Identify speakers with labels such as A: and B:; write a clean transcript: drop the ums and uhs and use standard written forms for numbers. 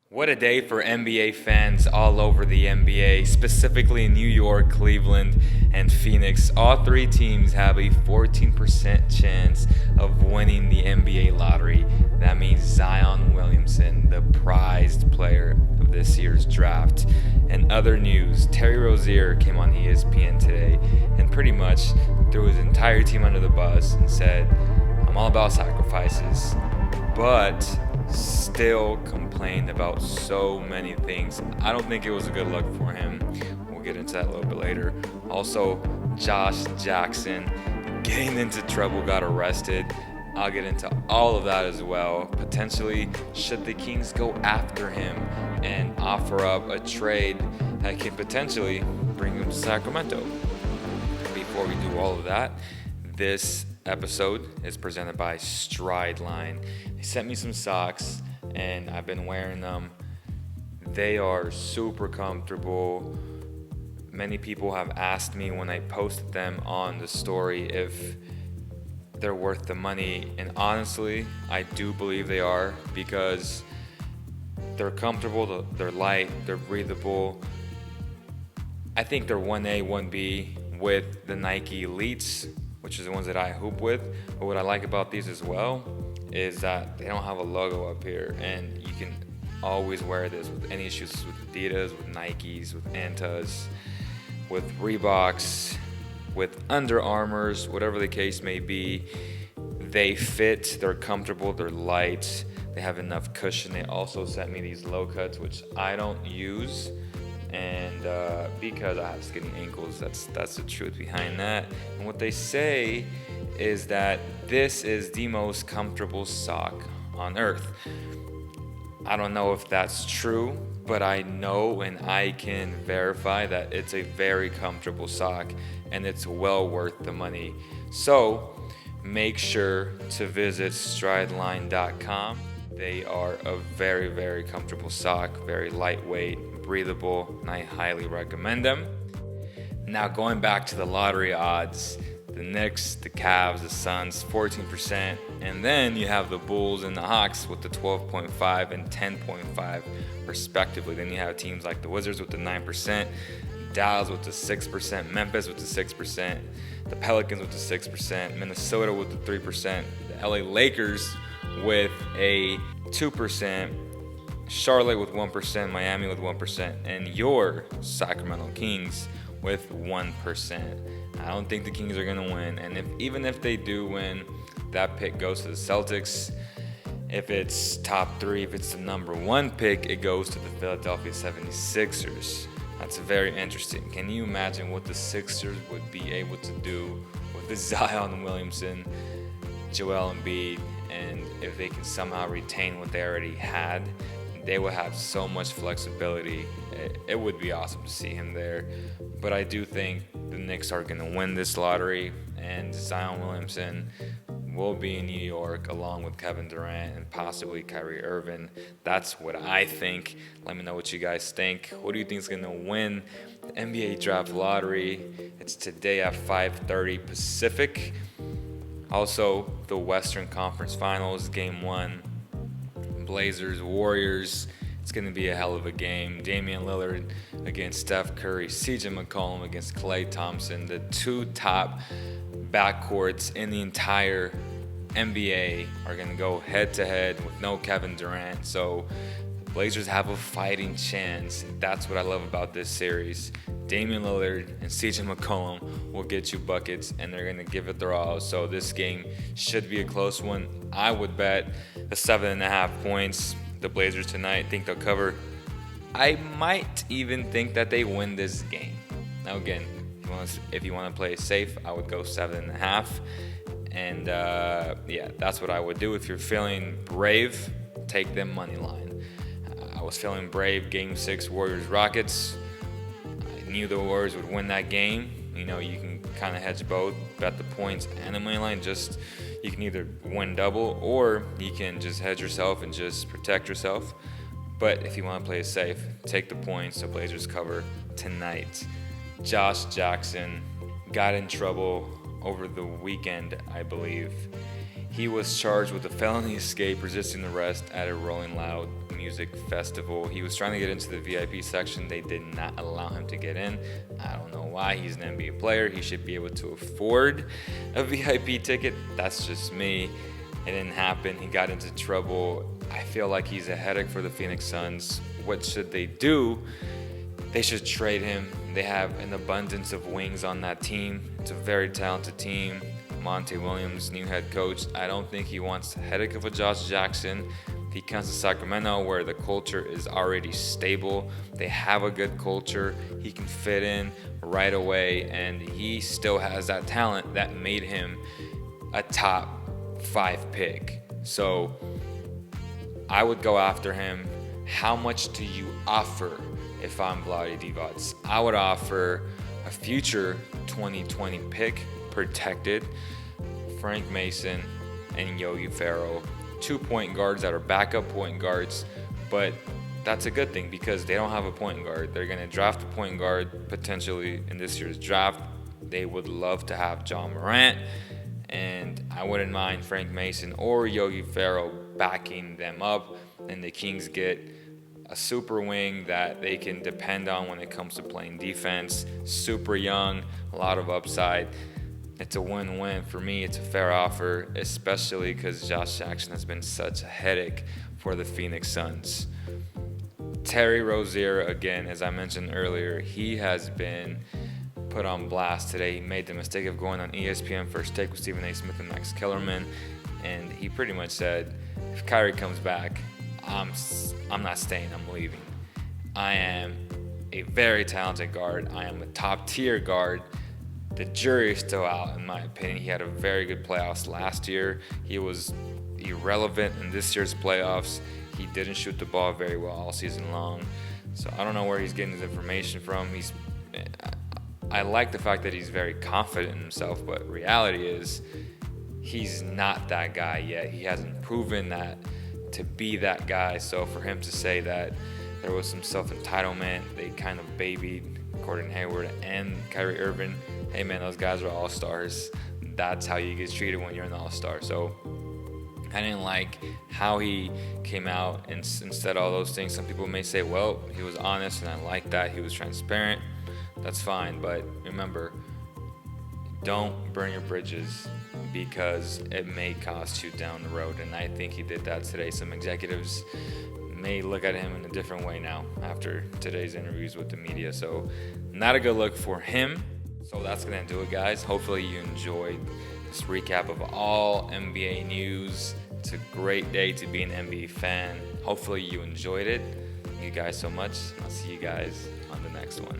A: What a day for NBA fans all over the NBA, specifically in New York, Cleveland, and Phoenix. All three teams have a 14% chance of winning the NBA lottery. That means Zion Williamson, the prized player of this year's draft. And other news, Terry Rozier came on ESPN today and pretty much threw his entire team under the bus and said, "I'm all about sacrifices, but still complained about so many things." I don't think it was a good look for him. We'll get into that a little bit later. Also, Josh Jackson getting into trouble, got arrested. I'll get into all of that as well. Potentially, should the Kings go after him and offer up a trade that can potentially bring him to Sacramento? Before we do all of that, this episode is presented by Strideline. They sent me some socks and I've been wearing them. They are super comfortable. Many people have asked me when I posted them on the story if they're worth the money, and honestly, I do believe they are because they're comfortable, they're light, they're breathable. I think they're 1A, 1B with the Nike Elites, which is the ones that I hoop with. But what I like about these as well is that they don't have a logo up here, and you can always wear this with any shoes, with Adidas, with Nikes, with Antas, with Reeboks, with Under Armours, whatever the case may be. They fit, they're comfortable, they're light, they have enough cushion. They also sent me these low cuts, which I don't use, and because I have skinny ankles, that's the truth behind that. And what they say is that this is the most comfortable sock on earth. I don't know if that's true, but I know and I can verify that it's a very comfortable sock and it's well worth the money. So make sure to visit strideline.com. They are a very, very comfortable sock, very lightweight, breathable, and I highly recommend them. Now going back to the lottery odds, the Knicks, the Cavs, the Suns, 14%, and then you have the Bulls and the Hawks with the 12.5 and 10.5 respectively. Then you have teams like the Wizards with the 9%, Dallas with the 6%, Memphis with the 6%, the Pelicans with the 6%, Minnesota with the 3%, the LA Lakers with a 2%, Charlotte with 1%, Miami with 1%, and your Sacramento Kings with 1%. I don't think the Kings are going to win, and even if they do win, that pick goes to the Celtics. If it's top 3, if it's the number 1 pick, it goes to the Philadelphia 76ers. That's very interesting. Can you imagine what the Sixers would be able to do with the Zion Williamson, Joel Embiid, and if they can somehow retain what they already had? They would have so much flexibility. It would be awesome to see him there. But I do think the Knicks are going to win this lottery, and Zion Williamson will be in New York along with Kevin Durant and possibly Kyrie Irving. That's what I think. Let me know what you guys think. Who do you think is going to win the NBA Draft Lottery? It's today at 5:30 Pacific. Also, the Western Conference Finals, Game 1. Blazers, Warriors. It's going to be a hell of a game. Damian Lillard against Steph Curry. CJ McCollum against Klay Thompson. The two top backcourts in the entire NBA are going to go head-to-head with no Kevin Durant. So the Blazers have a fighting chance. That's what I love about this series. Damian Lillard and CJ McCollum will get you buckets, and they're going to give it their all. So this game should be a close one. I would bet the 7.5 points. The Blazers tonight, think they'll cover. I might even think that they win this game. Now again, if you want to play it safe, I would go 7.5. And yeah, that's what I would do. If you're feeling brave, take them money line. I was feeling brave. Game 6, Warriors-Rockets. I knew the Warriors would win that game. You know, you can kind of hedge both, bet the points and the money line. Just you can either win double or you can just hedge yourself and just protect yourself. But if you want to play it safe, take the points. The Blazers cover tonight. Josh Jackson got in trouble over the weekend, I believe. He was charged with a felony escape, resisting arrest at a Rolling Loud music festival. He was trying to get into the VIP section. They did not allow him to get in. I don't know why. He's an NBA player. He should be able to afford a VIP ticket. That's just me. It didn't happen. He got into trouble. I feel like he's a headache for the Phoenix Suns. What should they do? They should trade him. They have an abundance of wings on that team. It's a very talented team. Monty Williams, new head coach. I don't think he wants the headache of a Josh Jackson. He comes to Sacramento where the culture is already stable. They have a good culture. He can fit in right away, and he still has that talent that made him a top 5 pick. So I would go after him. How much do you offer if I'm Vlade Divac? I would offer a future 2020 pick, protected, Frank Mason and Yogi Ferrell, 2 point guards that are backup point guards, but that's a good thing because they don't have a point guard. They're going to draft a point guard potentially in this year's draft. They would love to have John Morant, and I wouldn't mind Frank Mason or Yogi Ferrell backing them up, and the Kings get a super wing that they can depend on when it comes to playing defense. Super young, a lot of upside. It's a win-win. For me, it's a fair offer, especially because Josh Jackson has been such a headache for the Phoenix Suns. Terry Rozier, again, as I mentioned earlier, he has been put on blast today. He made the mistake of going on ESPN First Take with Stephen A. Smith and Max Kellerman, and he pretty much said, if Kyrie comes back, I'm not staying, I'm leaving. I am a very talented guard. I am a top-tier guard. The jury is still out, in my opinion. He had a very good playoffs last year. He was irrelevant in this year's playoffs. He didn't shoot the ball very well all season long. So I don't know where he's getting his information from. I like the fact that he's very confident in himself, but reality is he's not that guy yet. He hasn't proven that to be that guy. So for him to say that there was some self-entitlement, they kind of babied Gordon Hayward and Kyrie Irving. Hey man, those guys are all-stars. That's how you get treated when you're an all-star. So I didn't like how he came out and said all those things. Some people may say, well, he was honest, and I like that. He was transparent. That's fine, but remember, don't burn your bridges because it may cost you down the road, and I think he did that today. Some executives may look at him in a different way now after today's interviews with the media, so not a good look for him. So that's going to do it, guys. Hopefully you enjoyed this recap of all NBA news. It's a great day to be an NBA fan. Hopefully you enjoyed it. Thank you guys so much. I'll see you guys on the next one.